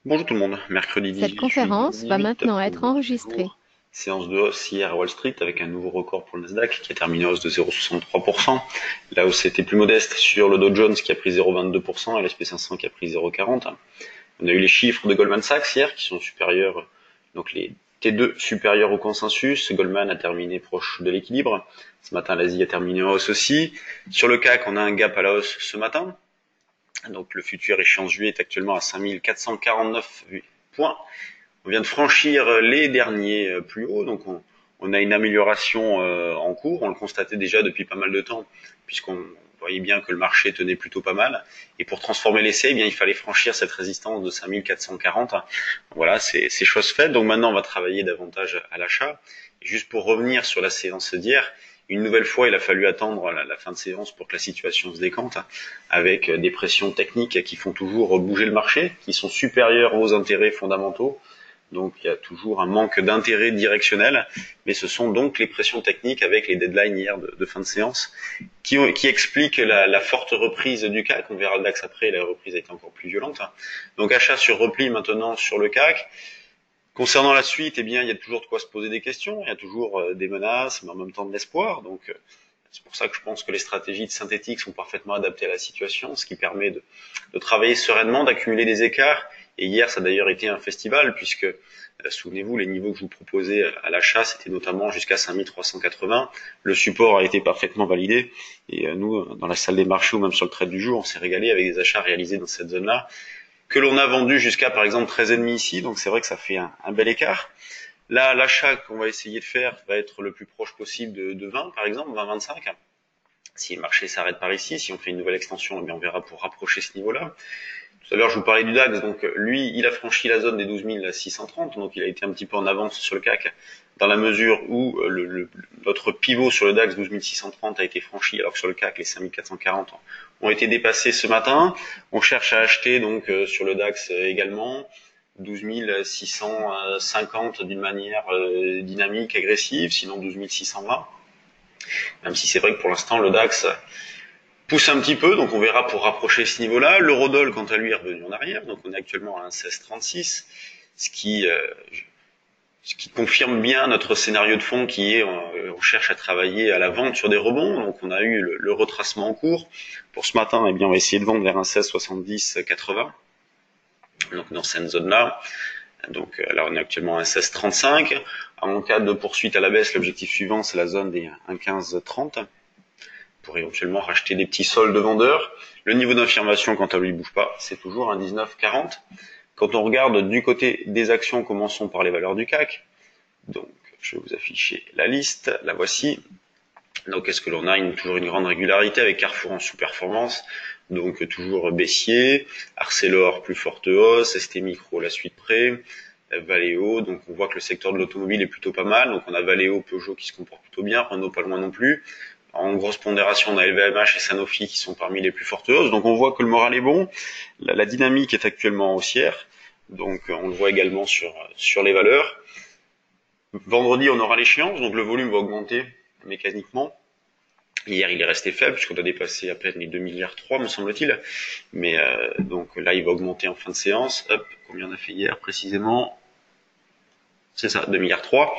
Bonjour tout le monde, mercredi Cette 18 juillet conférence va 2018, maintenant être on est enregistrée. toujours séance de hausse hier à Wall Street avec un nouveau record pour le Nasdaq qui a terminé en hausse de 0,63%. La hausse était plus modeste sur le Dow Jones qui a pris 0,22% et l'SP500 qui a pris 0,40%. On a eu les chiffres de Goldman Sachs hier qui sont supérieurs, donc les T2 supérieurs au consensus. Goldman a terminé proche de l'équilibre. Ce matin, l'Asie a terminé en hausse aussi. Sur le CAC, on a un gap à la hausse ce matin. Donc le futur échéance juillet est actuellement à 5449 points. On vient de franchir les derniers plus hauts, donc on a une amélioration en cours. On le constatait déjà depuis pas mal de temps, puisqu'on voyait bien que le marché tenait plutôt pas mal. Et pour transformer l'essai, eh bien, il fallait franchir cette résistance de 5440. Voilà, c'est chose faite. Donc maintenant, on va travailler davantage à l'achat. Et juste pour revenir sur la séance d'hier, une nouvelle fois, il a fallu attendre la fin de séance pour que la situation se décante, avec des pressions techniques qui font toujours bouger le marché, qui sont supérieures aux intérêts fondamentaux. Donc il y a toujours un manque d'intérêt directionnel, mais ce sont donc les pressions techniques avec les deadlines hier de fin de séance qui expliquent la forte reprise du CAC. On verra le DAX après, la reprise a été encore plus violente. Donc achat sur repli maintenant sur le CAC. Concernant la suite, eh bien, il y a toujours de quoi se poser des questions, il y a toujours des menaces, mais en même temps de l'espoir. Donc, c'est pour ça que je pense que les stratégies de synthétique sont parfaitement adaptées à la situation, ce qui permet de travailler sereinement, d'accumuler des écarts. Et hier, ça a d'ailleurs été un festival, puisque, souvenez-vous, les niveaux que je vous proposais à l'achat, c'était notamment jusqu'à 5380. Le support a été parfaitement validé. Et nous, dans la salle des marchés ou même sur le trade du jour, on s'est régalé avec des achats réalisés dans cette zone-là que l'on a vendu jusqu'à par exemple 13,5 ici, donc c'est vrai que ça fait un bel écart. Là, l'achat qu'on va essayer de faire va être le plus proche possible de 20 par exemple, 20-25. Si le marché s'arrête par ici, si on fait une nouvelle extension, eh bien on verra pour rapprocher ce niveau-là. Tout à l'heure, je vous parlais du DAX, donc lui, il a franchi la zone des 12 630, donc il a été un petit peu en avance sur le CAC, dans la mesure où notre pivot sur le DAX 12 630 a été franchi, alors que sur le CAC, les 5 440 ont été dépassés ce matin. On cherche à acheter donc sur le DAX également 12 650 d'une manière dynamique, agressive, sinon 12 620. Même si c'est vrai que pour l'instant, le DAX pousse un petit peu, donc on verra pour rapprocher ce niveau-là. L'eurodoll, quant à lui, est revenu en arrière, donc on est actuellement à 1,1636, ce qui, euh, ce qui confirme bien notre scénario de fond qui est, on cherche à travailler à la vente sur des rebonds, donc on a eu le retracement en cours. Pour ce matin, eh bien, on va essayer de vendre vers un 16,70-80, donc dans cette zone-là. Donc là, on est actuellement à 16,35. En cas de poursuite à la baisse, l'objectif suivant, c'est la zone des 1,1530. Pour éventuellement racheter des petits sols de vendeurs. Le niveau d'information, quant à lui, ne bouge pas, c'est toujours un 19,40. Quand on regarde du côté des actions, commençons par les valeurs du CAC. Donc, je vais vous afficher la liste, la voici. Donc, est-ce que l'on a toujours une grande régularité avec Carrefour en sous-performance, donc toujours baissier, Arcelor plus forte hausse, ST Micro la suite près, Valeo, donc on voit que le secteur de l'automobile est plutôt pas mal, donc on a Valeo, Peugeot qui se comportent plutôt bien, Renault pas loin non plus. En grosse pondération, on a LVMH et Sanofi qui sont parmi les plus fortes hausses. Donc on voit que le moral est bon. La dynamique est actuellement haussière. Donc on le voit également sur les valeurs. Vendredi, on aura l'échéance, donc le volume va augmenter mécaniquement. Hier, il est resté faible puisqu'on a dépassé à peine les 2 milliards 3, me semble-t-il. Mais donc là, il va augmenter en fin de séance. Hop, combien on a fait hier précisément? C'est ça, 2 milliards 3.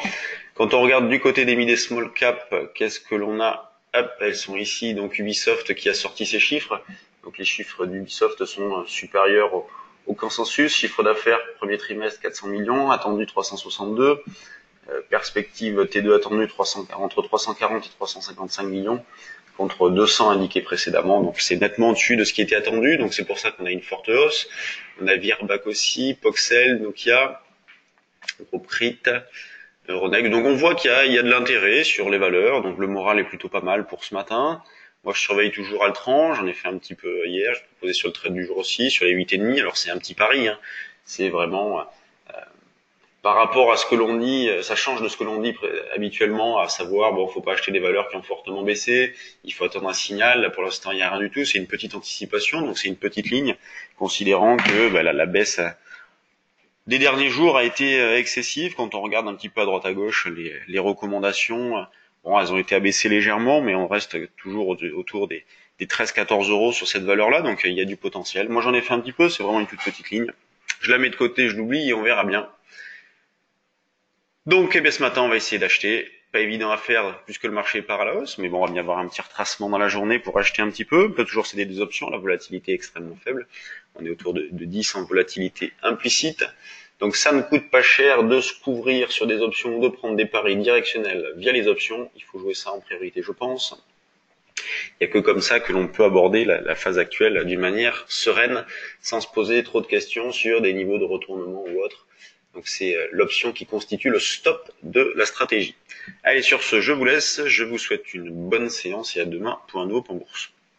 Quand on regarde du côté des mid et small cap, qu'est-ce que l'on a? Hop, elles sont ici, donc Ubisoft qui a sorti ses chiffres. Donc les chiffres d'Ubisoft sont supérieurs au consensus. Chiffre d'affaires, premier trimestre, 400 millions, attendu 362. Perspective T2 attendu entre 340 et 355 millions, contre 200 indiqués précédemment. Donc c'est nettement au-dessus de ce qui était attendu. Donc c'est pour ça qu'on a une forte hausse. On a Virbac aussi, Poxel, Nokia, Groprit, Euronext. Donc on voit qu'il y a de l'intérêt sur les valeurs, donc le moral est plutôt pas mal pour ce matin. Moi je surveille toujours Altran, j'en ai fait un petit peu hier, je proposais sur le trade du jour aussi, sur les 8,5, alors c'est un petit pari, hein. C'est vraiment par rapport à ce que l'on dit, ça change de ce que l'on dit habituellement, à savoir bon, faut pas acheter des valeurs qui ont fortement baissé, il faut attendre un signal. Là, pour l'instant, il n'y a rien du tout, c'est une petite anticipation, donc c'est une petite ligne, considérant que la baisse des derniers jours a été excessive. Quand on regarde un petit peu à droite à gauche les recommandations, bon, elles ont été abaissées légèrement, mais on reste toujours autour des 13-14 euros sur cette valeur-là, donc il y a du potentiel. Moi, j'en ai fait un petit peu, c'est vraiment une toute petite ligne. Je la mets de côté, je l'oublie et on verra bien. Donc, ce matin, on va essayer d'acheter. Pas évident à faire puisque le marché part à la hausse, mais bon, on va bien avoir un petit retracement dans la journée pour acheter un petit peu. On peut toujours céder des options, la volatilité est extrêmement faible. On est autour de 10 en volatilité implicite. Donc ça ne coûte pas cher de se couvrir sur des options ou de prendre des paris directionnels via les options. Il faut jouer ça en priorité, je pense. Il n'y a que comme ça que l'on peut aborder la phase actuelle d'une manière sereine, sans se poser trop de questions sur des niveaux de retournement ou autre. Donc c'est l'option qui constitue le stop de la stratégie. Allez, sur ce, je vous laisse. Je vous souhaite une bonne séance et à demain pour un nouveau point bourse.